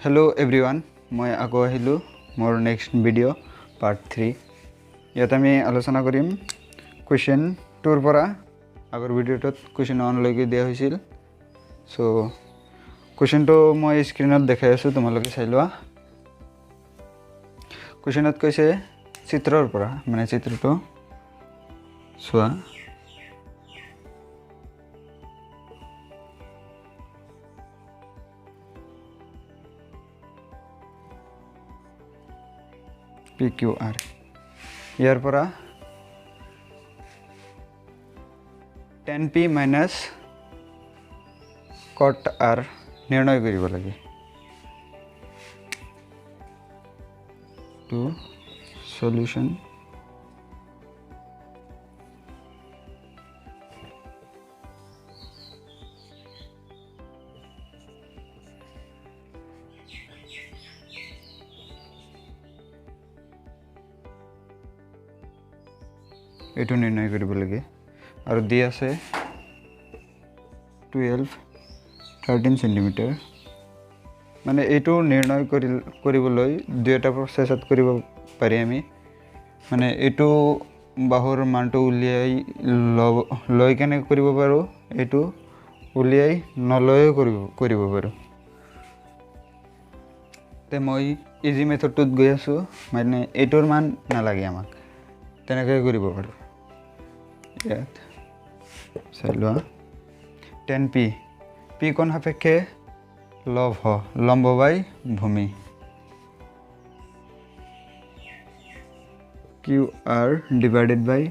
hello everyone मैं आगो आहिलो मोर next video part 3 इतना आम आलोचना करिम क्वेश्चन 2 পৰা आगर भिडिओट क्वेश्चन 1 लैके दिया হৈছিল सो क्वेश्चन तो मैं स्क्रीन देखाई आसो तुमलोके चाइ लोৱা क्वेश्चन कैसे चित्रर পৰা माने चित्रটো चोৱা PQR यार परा 10p माइनस cot r निर्णय करिब लागे टू सॉल्यूशन एटू निर्णय करिब लागे और दी आसे 13 सेंटीमीटर माने एटू निर्णय करिबलै दुटा प्रोसेसत करिब पारि आमी माने एटू बाहुर मानटो उलियाई लय केने करिब पारो एटू उलियाई नलय करिब पारो ते মই इजी मेथडटुत गय आसो माने एटूर मान नालागे आमाक तेनेके करिब पारो यात चाइलोआ 10p p कोन सापेक्षे लम्ब बाय भूमि QR divided by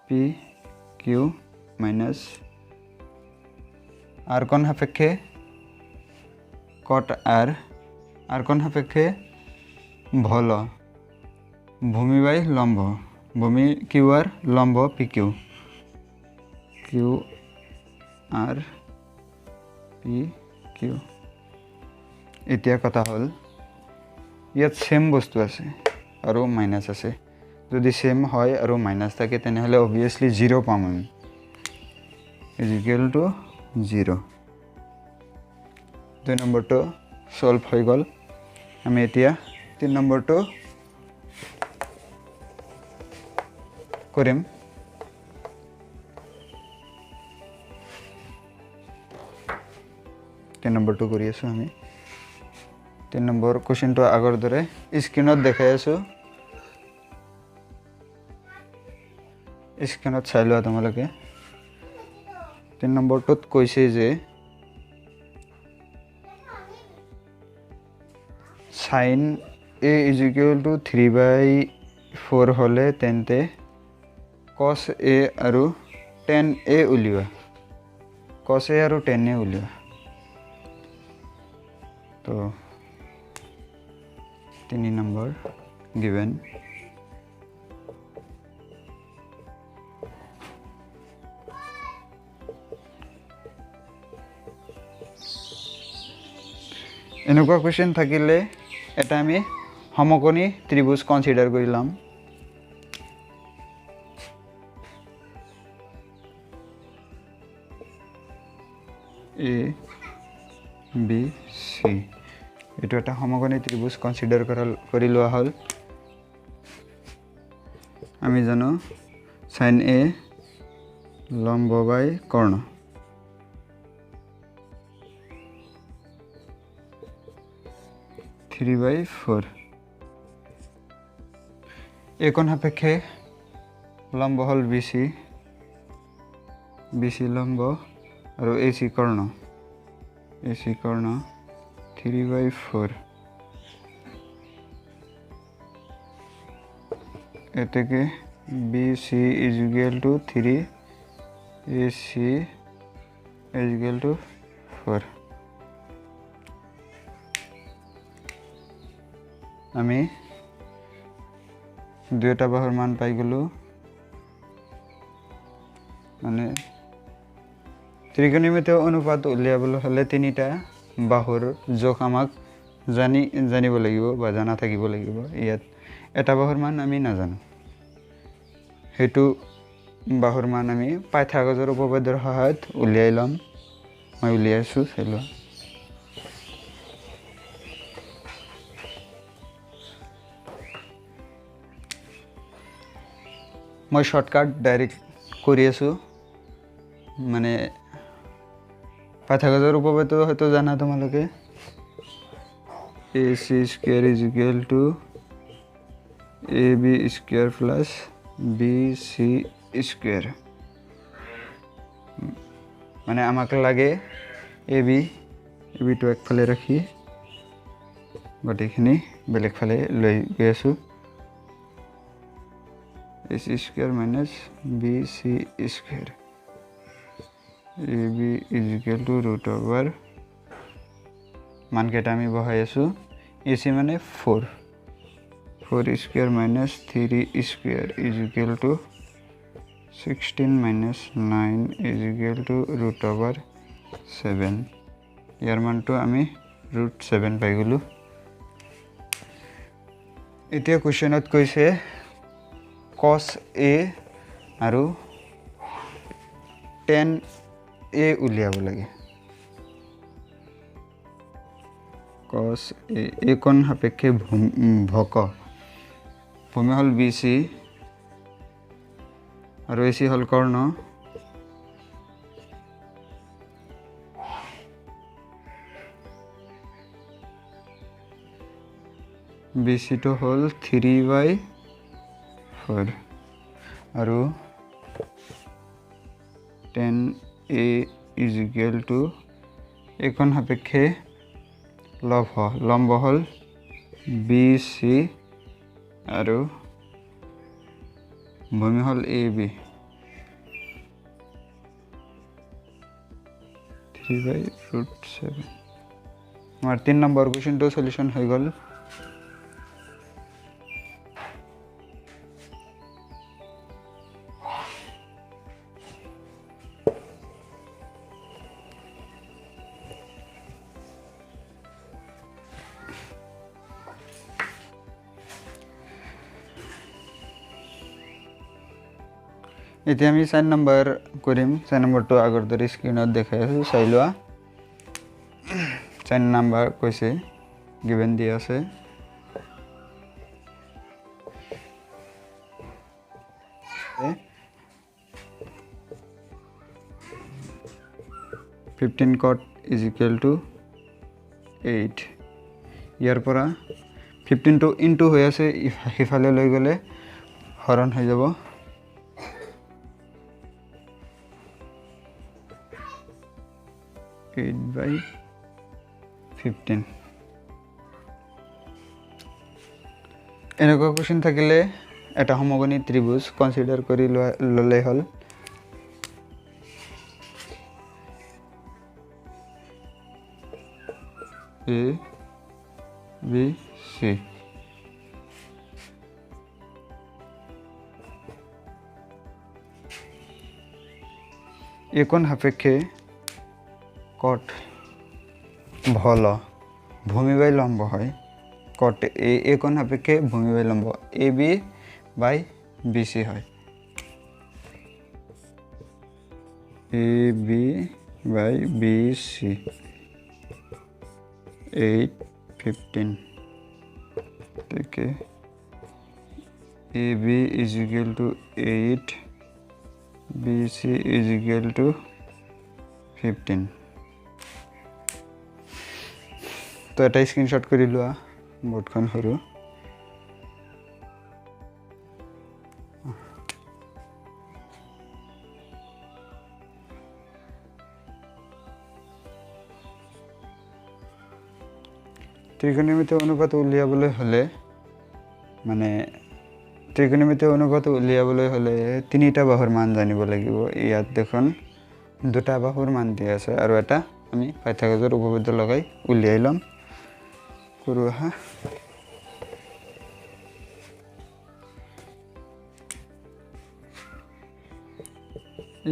PQ minus r कोन सापेक्षे cot r कोन सापेक्षे भल भूमि बाय लम्ब भूमि QR लम्ब PQ QR PQ इतना कथा हल इतना सेम बस्तु आछे और माइनास आछे यदि सेम है और माइनास थाके तेनेहले ऑब्वियसली 0 पाम आमि इज इक्वल टू 0 2 नम्बर तो सल्व हो गल आमि एतिया 3 नम्बर तो करिम 3 नम्बर तो करि आसो आमि 3 नम्बर क्वेश्चन तो आगर दरे स्क्रीनत देखाइ आसो स्क्रीनत चाइ लोৱা तमलोके 3 नम्बर तो কৈছে जे sin a is equal to 3/4 হলে তেন্তে cos a আৰু tan a উলিওৱা cos a আৰু tan a উলিওৱা तो 3 नंबर गिवन एनुका क्वेश्चन থাকিলে এটা আমি সমকোণী ত্রিভুজ কনসিডার করিলাম A B C एटू এটা সমকোণী ত্রিভুজ কনসিডার করি লোৱা হল আমি জানো sin A লম্ব বাই কর্ণ थ्री बाई फोर एकन सापेक्षे लम्ब हल BC लम्ब और AC कर्ण 3/4 एते के BC is equal to 3 AC is equal to 4 आमी दुटा बाहुर मान पाई गलो माने त्रिकोणमितीय अनुपात उलियाबले हले तिनिटा बाहुर जोख आमाक जानिब লাগিব बा जाना থাকিব লাগিব ইয়াত এটা বাহুর মান আমি নাজানো हेतु बाहुर मान आमी पाइथागोरासर उपपाद्যৰ সহায়ত উলিয়াই লম মই উলিয়াইছো চাই লোৱা মই শৰ্টকাট ডাইৰেক্ট কৰি আছো মানে পাইথাগোৰাছৰ উপপাদ্য হয়তো জানা তোমালোকে ac square is equal to ab square plus bc square মানে আমাক লাগে ab to একফালে ৰাখি গটেখিনি বেলেগ ফালে লৈ গৈ আছো ac square minus bc square ab is equal to root over মান কেটা আমি বহাই আছো ac মানে 4 square minus 3 square is equal to 16 minus 9 is equal to root over 7 ইয়াৰ মানটো আমি root 7 পাই গলো এতিয়া কোৱেশ্চনত কৈছে cos a আৰু tan a উলিয়াব লাগে cos a কোণ সাপেক্ষে ভক ভূমি হল bc আৰু ac hall Karna bc to হল 3/4 আৰু tan a is equal to একোণ সাপেক্ষে লম্ব হল bc আৰু ভূমি হল ab 3/7 আমাৰ 3 নম্বৰ কোৱেশ্চনটো সলিউশন হৈ গল এতিয়া আমি 4 নম্বৰ কৰিম 4 নম্বৰটো আগৰ দৰে স্ক্ৰিনত দেখাই আছো চাই লোৱা 4 নম্বৰ কৈছে গিভেন দিয়া আছে এ 15 cot is equal to 8 ইয়াৰ পৰা 15 to into হৈ আছে হিফালে লৈ গলে হৰণ হৈ যাব 8/15 এনেকুৱা কোৱেশ্চন থাকিলে এটা সমকোণী ত্ৰিভুজ কনসিডাৰ কৰি ললে হল a b c একোণ সাপেক্ষে cot ভল ভূমি বাই লম্ব হয় cot a একোণ সাপেক্ষে ভূমি বাই লম্ব ab বাই bc হয় ab by bc 8/15 take ab is equal to 8 bc is equal to 15 তো এটা স্ক্রিনশট কৰি লোৱা বোৰ্ডখন হৰু ত্ৰিকোণমিতি অনুপাত উলিয়াবলৈ হলে মানে ত্ৰিকোণমিতি অনুপাত উলিয়াবলৈ হলে তিনিটা বাহুৰ মান জানিব লাগিব ইয়াত দেখোন দুটা বাহুৰ মান দিয়া আছে আৰু এটা আমি পাইথাগোৰাছৰ উপপাদ্য লগাই উলিয়াই লম কৰো হা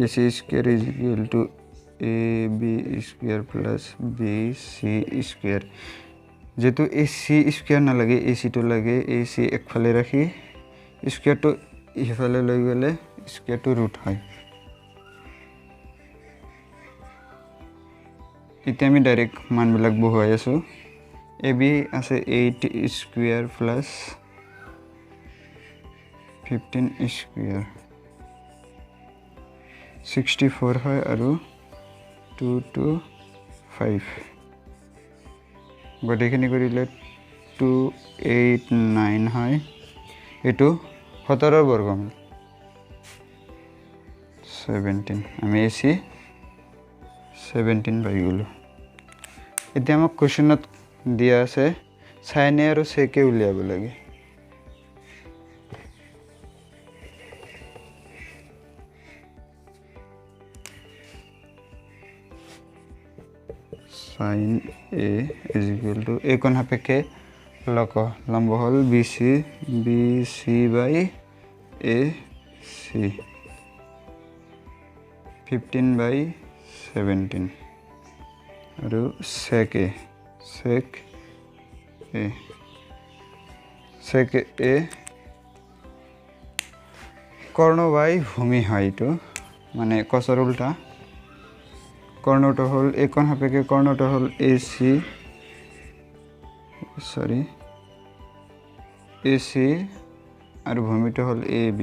ac square is equal to ab square plus bc square যেহেতু ac square না লাগে ac to লাগে ac একফালে ৰাখি square to ইফালে লৈ গলে square to root হয় এতিয়া আমি ডাইরেক্ট মান বিলাক বহুৱাই আছো ab আছে 8 square plus 15 square 64 হয় আৰু 2 to 5 গোটেইখিনি কৰিলে 289 হয় এটো 17 ৰ বৰ্গমূল 17 আমি এসি 17 পাই গলো এতিয়া আমাক কোৱেশ্চনত দিয়া আছে sin a আৰু sec a উলিয়াব লাগে sin a is equal to a কোণ সাপেক্ষে লম্ব হল bc by ac 15 by 17 আৰু sec a কর্ণ বাই ভূমি হয় তো মানে কসর উল্টা কর্ণটা হল a কোণ সাপেক্ষে কর্ণটা হল ac are ভূমিটা hall ab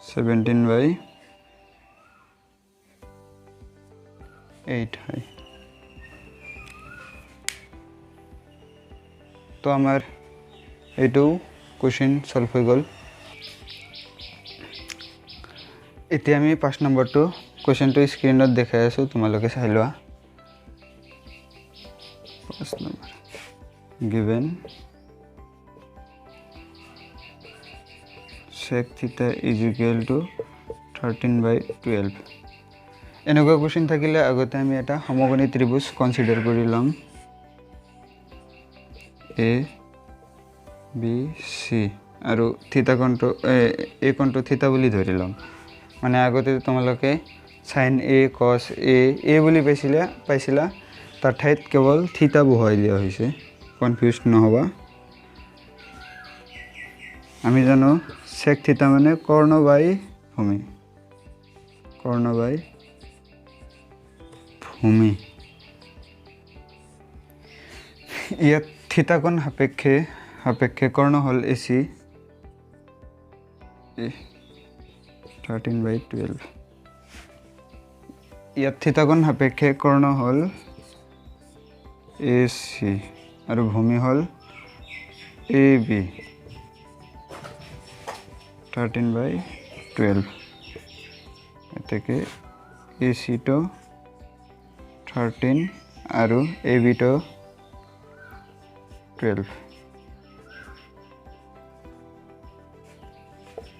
17 by 8 হয় তো আমার এইটো কোশ্চেন সলভ হৈ গল এতিয়া আমি 5 নম্বৰটো কোশ্চেনটো স্ক্ৰিনত দেখাই আছো তোমালোকে চাই লোৱা 5 number given sec theta is equal to 13 by 12 এনেকুৱা কোশ্চেন থাকিলে আগতে আমি এটা সমকোণী ত্ৰিভুজ কনসিডাৰ কৰি লম a b c আৰু থিতা কোণটো a কোণটো থিতা বুলি ধৰি লম মানে আগতে তোমালোকে sin a cos a বুলি পাইছিলা তাৰ ঠাইত কেৱল থিতা বহাই দিয়া হৈছে কনফিউজ নহবা আমি জানো sec theta মানে কর্ণ বাই ভূমি ইয়াত থিতা কোণ সাপেক্ষে কর্ণ হল ac 13 by 12 ইয়াত থিতা কোণ সাপেক্ষে কর্ণ হল ac আৰু ভূমি হল ab 13 by 12 এতেকে ac to 13 আৰু ab to 12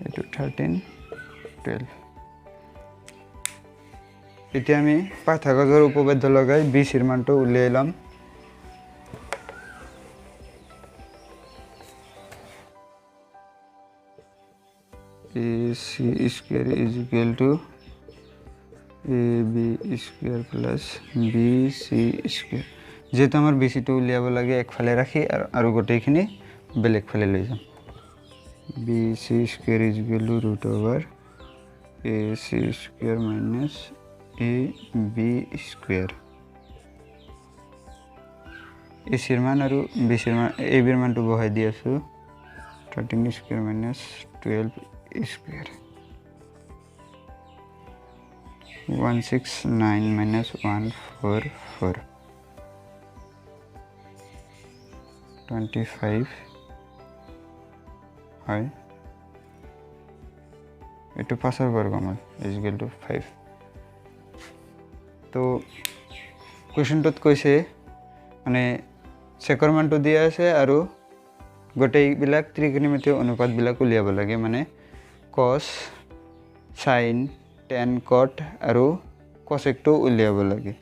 এটো 13 12 এতিয়া আমি পাইথাগোৰাছৰ উপপাদ্য লগাই b ৰ মানটো উলিয়াইলাম ac square is equal to ab square plus bc square যেহেতু আমার bc টো উলিয়াব লাগে একফালে রাখি আৰু গোটেইখিনি বেলেগ ফালে লৈ যাম bc square is equal to root over ac square minus ab square ac এর মান আৰু bc এর মান ab এর মানটো বহাই দি আছো 13 square minus 12 square 169 minus 144 25 হয় এটো 5 এর বর্গমূল is equal to 5 তো কোশ্চেনটোত কৈছে মানে সেকৰ মানটো দিয়া আছে আৰু গোটেই বিলাক ত্ৰিকোণমিতিয় অনুপাত বিলাক উলিয়াব লাগে মানে cos sin tan cot আৰু cosec টো উলিয়াব লাগে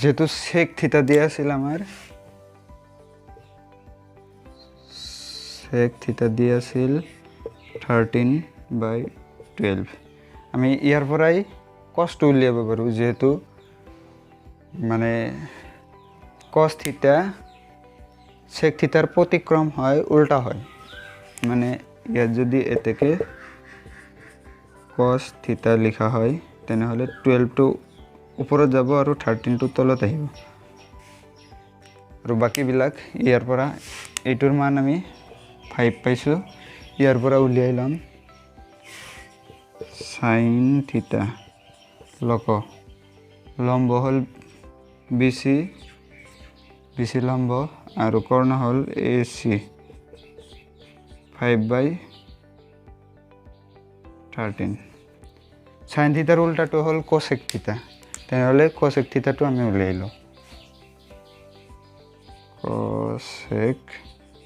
যেহেতু sec থিতা দিয়া আছিল আমাৰ sec থিতা দিয়া আছিল 13 by 12 আমি ইয়াৰ পৰাই cos টো উলিয়াব পাৰো যেহেতু মানে cos থিতা sec থিতাৰ প্ৰতিক্ৰম হয় উল্টা হয় মানে ইয়াত যদি এতেকে cos থিতা লিখা হয় তেনে হলে 12 টো ওপৰত যাব আৰু 13 টো তলত আহিব আৰু বাকিবিলাক ইয়াৰ পৰা এইটোৰ মান আমি 5 পাইছো ইয়াৰ পৰা উলিয়াই লম sin থিটা লম্ব হল BC লম্ব আৰু কৰ্ণ হল AC 5/13 sin থিটাৰ উল্টাটো হল cosec থিটা তেনেহলে cosec থিটাটো আমি উলিয়াই লওঁ cosec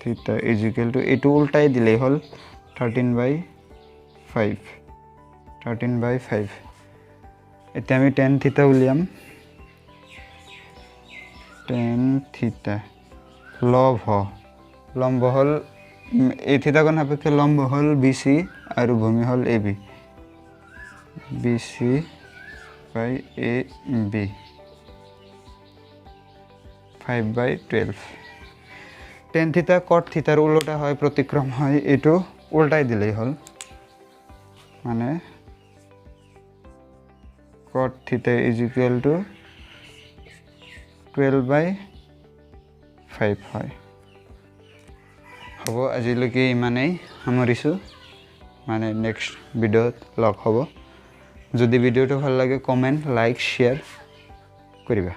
theta is equal to এইটো উল্টাই দিলেই হল 13/5 এতিয়া আমি tan theta উলিয়াম tan theta লম্ব হল এই থিটা কোণ সাপেক্ষে লম্ব হল BC আৰু ভূমি হল AB BC/AB 5/12 tan theta cot theta উল্টা হয় প্ৰতিক্ৰম হয় এটো উল্টাই দিলেই হল মানে cot theta is equal to 12/5 হয় হ'ব আজিলৈকে ইমানেই সামৰিছো মানে নেক্সট ভিডিঅ'ত লগ হ'ব যদি ভিডিঅ'টো ভাল লাগে কমেন্ট লাইক শেয়াৰ কৰিবা